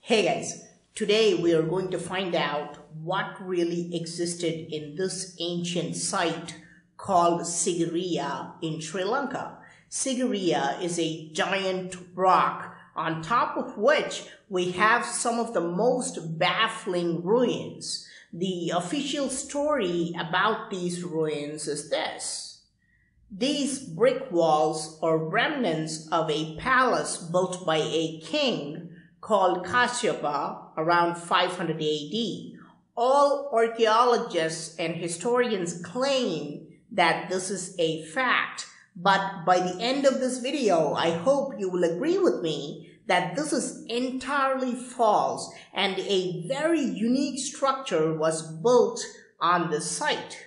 Hey guys, today we are going to find out what really existed in this ancient site called Sigiriya in Sri Lanka. Sigiriya is a giant rock on top of which we have some of the most baffling ruins. The official story about these ruins is this. These brick walls are remnants of a palace built by a king called Kasyapa around 500 AD. All archaeologists and historians claim that this is a fact, but by the end of this video, I hope you will agree with me that this is entirely false and a very unique structure was built on this site.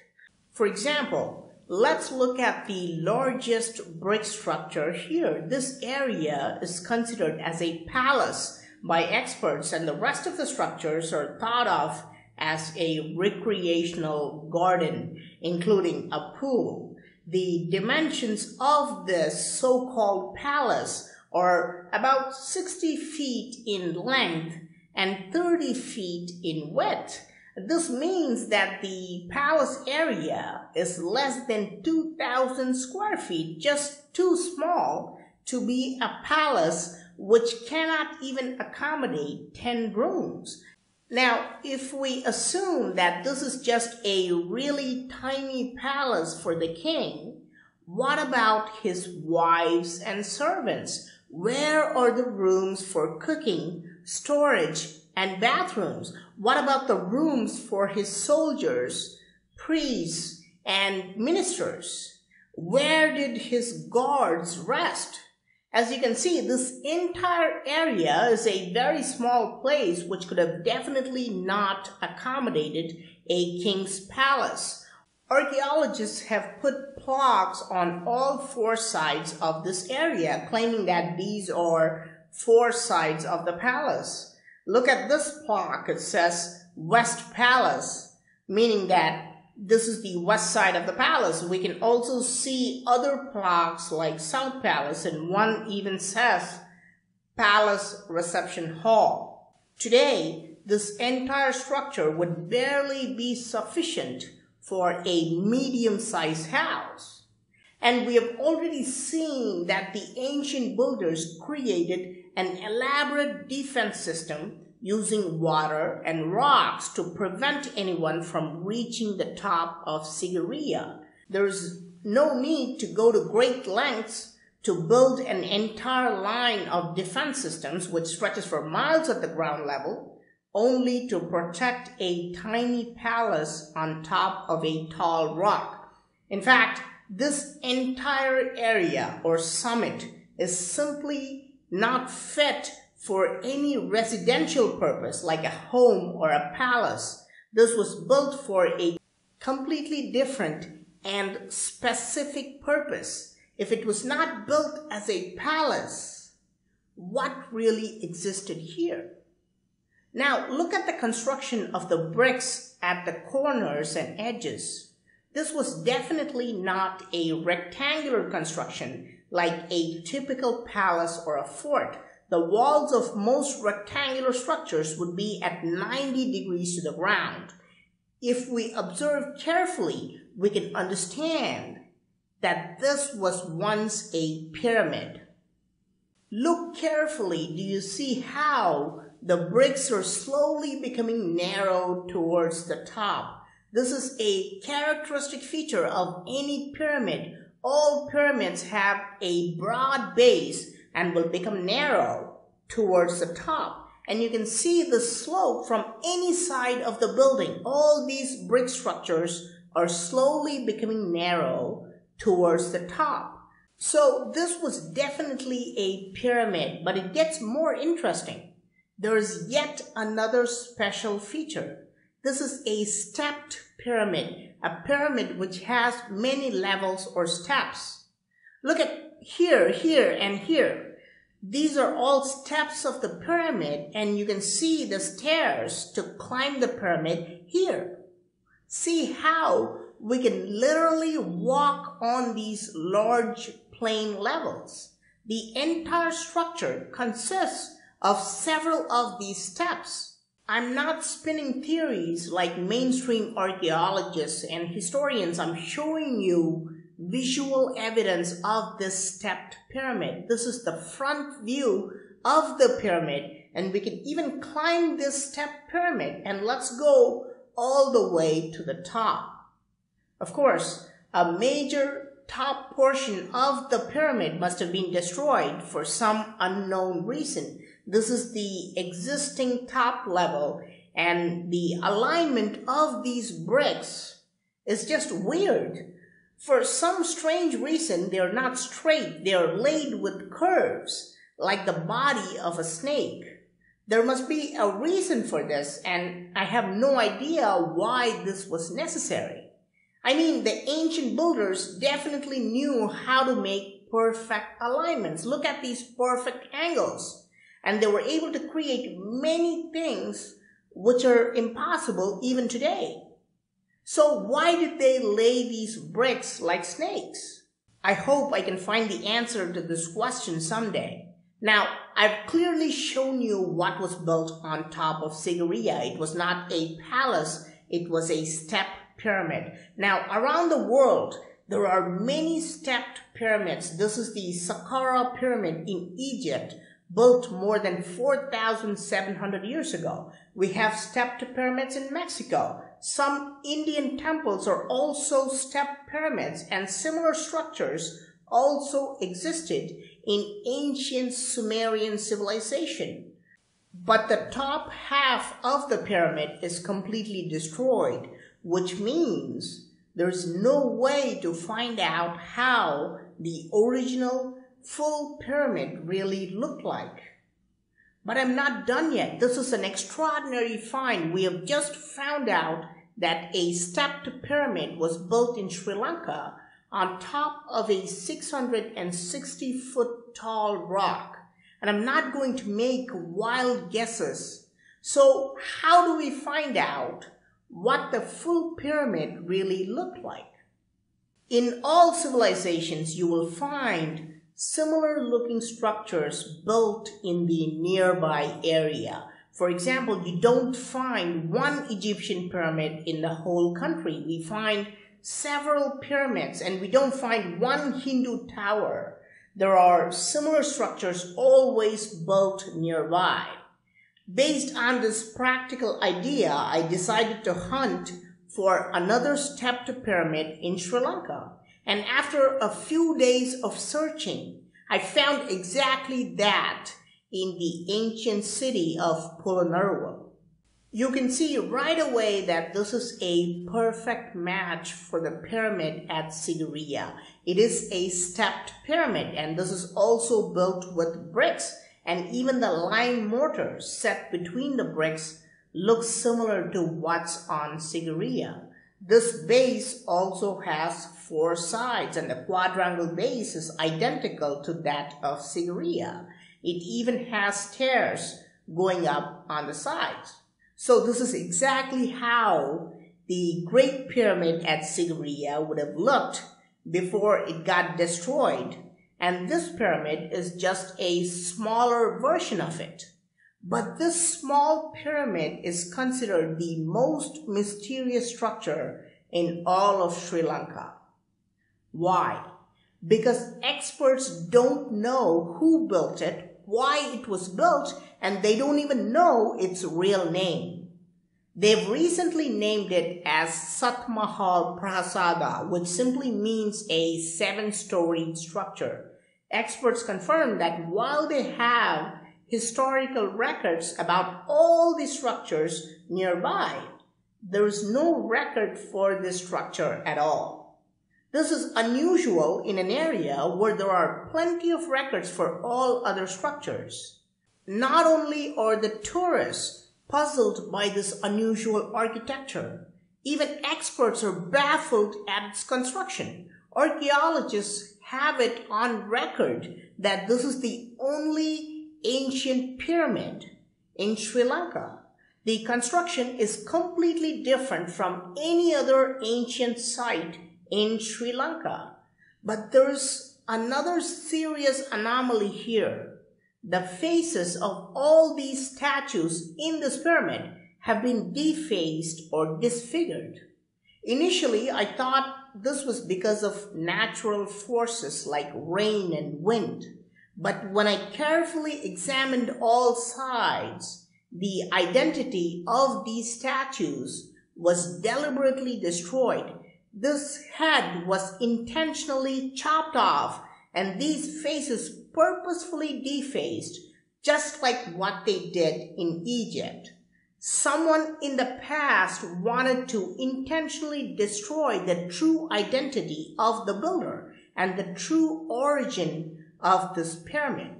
For example, let's look at the largest brick structure here. This area is considered as a palace by experts, and the rest of the structures are thought of as a recreational garden, including a pool. The dimensions of this so-called palace are about 60 feet in length and 30 feet in width. This means that the palace area is less than 2,000 square feet, just too small to be a palace which cannot even accommodate 10 rooms. Now, if we assume that this is just a really tiny palace for the king, what about his wives and servants? Where are the rooms for cooking, storage, and bathrooms? What about the rooms for his soldiers, priests, and ministers? Where did his guards rest? As you can see, this entire area is a very small place which could have definitely not accommodated a king's palace. Archaeologists have put plaques on all four sides of this area, claiming that these are four sides of the palace. Look at this plaque. It says West Palace, meaning that this is the west side of the palace. We can also see other plaques like South Palace, and one even says Palace Reception Hall. Today, this entire structure would barely be sufficient for a medium-sized house. And we have already seen that the ancient builders created an elaborate defense system using water and rocks to prevent anyone from reaching the top of Sigiriya. There is no need to go to great lengths to build an entire line of defense systems which stretches for miles at the ground level, only to protect a tiny palace on top of a tall rock. In fact, this entire area or summit is simply not fit for any residential purpose like a home or a palace. This was built for a completely different and specific purpose. If it was not built as a palace, what really existed here? Now look at the construction of the bricks at the corners and edges. This was definitely not a rectangular construction like a typical palace or a fort. The walls of most rectangular structures would be at 90 degrees to the ground. If we observe carefully, we can understand that this was once a pyramid. Look carefully. Do you see how the bricks are slowly becoming narrow towards the top? This is a characteristic feature of any pyramid. All pyramids have a broad base and will become narrow towards the top. And you can see the slope from any side of the building. All these brick structures are slowly becoming narrow towards the top. So this was definitely a pyramid, but it gets more interesting. There is yet another special feature. This is a stepped pyramid, a pyramid which has many levels or steps. Look at here, here, and here. These are all steps of the pyramid, and you can see the stairs to climb the pyramid here. See how we can literally walk on these large plain levels. The entire structure consists of several of these steps. I'm not spinning theories like mainstream archaeologists and historians. I'm showing you visual evidence of this stepped pyramid. This is the front view of the pyramid, and we can even climb this stepped pyramid, and let's go all the way to the top. Of course, a major top portion of the pyramid must have been destroyed for some unknown reason. This is the existing top level, and the alignment of these bricks is just weird. For some strange reason, they're not straight. They're laid with curves, like the body of a snake. There must be a reason for this, and I have no idea why this was necessary. I mean, the ancient builders definitely knew how to make perfect alignments. Look at these perfect angles. And they were able to create many things which are impossible even today. So why did they lay these bricks like snakes? I hope I can find the answer to this question someday. Now, I've clearly shown you what was built on top of Sigiriya. It was not a palace, it was a stepped pyramid. Now, around the world, there are many stepped pyramids. This is the Saqqara pyramid in Egypt, built more than 4,700 years ago. We have stepped pyramids in Mexico. Some Indian temples are also stepped pyramids, and similar structures also existed in ancient Sumerian civilization. But the top half of the pyramid is completely destroyed, which means there's no way to find out how the original full pyramid really looked like. But I'm not done yet. This is an extraordinary find. We have just found out that a stepped pyramid was built in Sri Lanka on top of a 660-foot tall rock. And I'm not going to make wild guesses. So how do we find out what the full pyramid really looked like? In all civilizations, you will find similar looking structures built in the nearby area. For example, you don't find one Egyptian pyramid in the whole country. We find several pyramids, and we don't find one Hindu tower. There are similar structures always built nearby. Based on this practical idea, I decided to hunt for another stepped pyramid in Sri Lanka. And after a few days of searching, I found exactly that in the ancient city of Polonnaruwa. You can see right away that this is a perfect match for the pyramid at Sigiriya. It is a stepped pyramid, and this is also built with bricks, and even the lime mortar set between the bricks looks similar to what's on Sigiriya. This base also has 4 sides, and the quadrangle base is identical to that of Sigiriya. It even has stairs going up on the sides. So this is exactly how the Great Pyramid at Sigiriya would have looked before it got destroyed. And this pyramid is just a smaller version of it. But this small pyramid is considered the most mysterious structure in all of Sri Lanka. Why? Because experts don't know who built it, why it was built, and they don't even know its real name. They've recently named it as Satmahal Prasada, which simply means a 7-storied structure. Experts confirm that while they have historical records about all the structures nearby, there is no record for this structure at all. This is unusual in an area where there are plenty of records for all other structures. Not only are the tourists puzzled by this unusual architecture, even experts are baffled at its construction. Archaeologists have it on record that this is the only ancient pyramid in Sri Lanka. The construction is completely different from any other ancient site in Sri Lanka. But there's another serious anomaly here. the faces of all these statues in this pyramid have been defaced or disfigured. Initially, I thought this was because of natural forces like rain and wind. But when I carefully examined all sides, the identity of these statues was deliberately destroyed. This head was intentionally chopped off, and these faces purposefully defaced, just like what they did in Egypt. Someone in the past wanted to intentionally destroy the true identity of the builder and the true origin of this pyramid.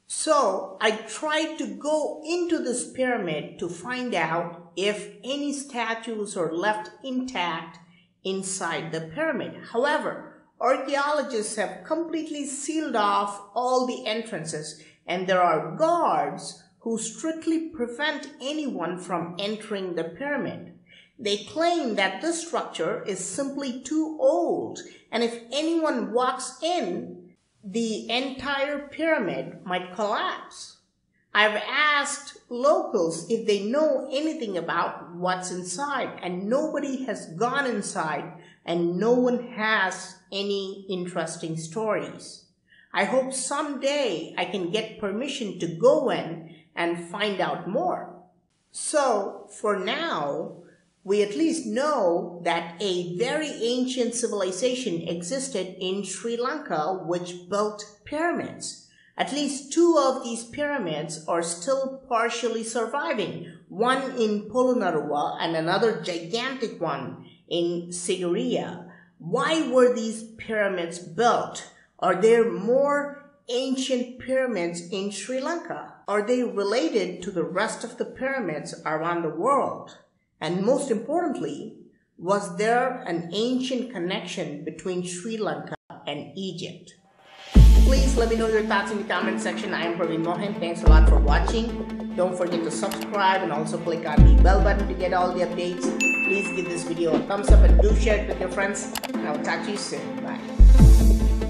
So I tried to go into this pyramid to find out if any statues are left intact inside the pyramid. However, archaeologists have completely sealed off all the entrances, and there are guards who strictly prevent anyone from entering the pyramid. They claim that this structure is simply too old, and if anyone walks in, the entire pyramid might collapse. I've asked locals if they know anything about what's inside, and nobody has gone inside, and no one has any interesting stories. I hope someday I can get permission to go in and find out more. So for now, we at least know that a very ancient civilization existed in Sri Lanka which built pyramids. At least 2 of these pyramids are still partially surviving, one in Polonnaruwa and another gigantic one in Sigiriya. Why were these pyramids built? Are there more ancient pyramids in Sri Lanka? Are they related to the rest of the pyramids around the world? And most importantly, was there an ancient connection between Sri Lanka and Egypt? Please let me know your thoughts in the comment section. I am Praveen Mohan. Thanks a lot for watching. Don't forget to subscribe and also click on the bell button to get all the updates. Please give this video a thumbs up and do share it with your friends. And I will talk to you soon. Bye.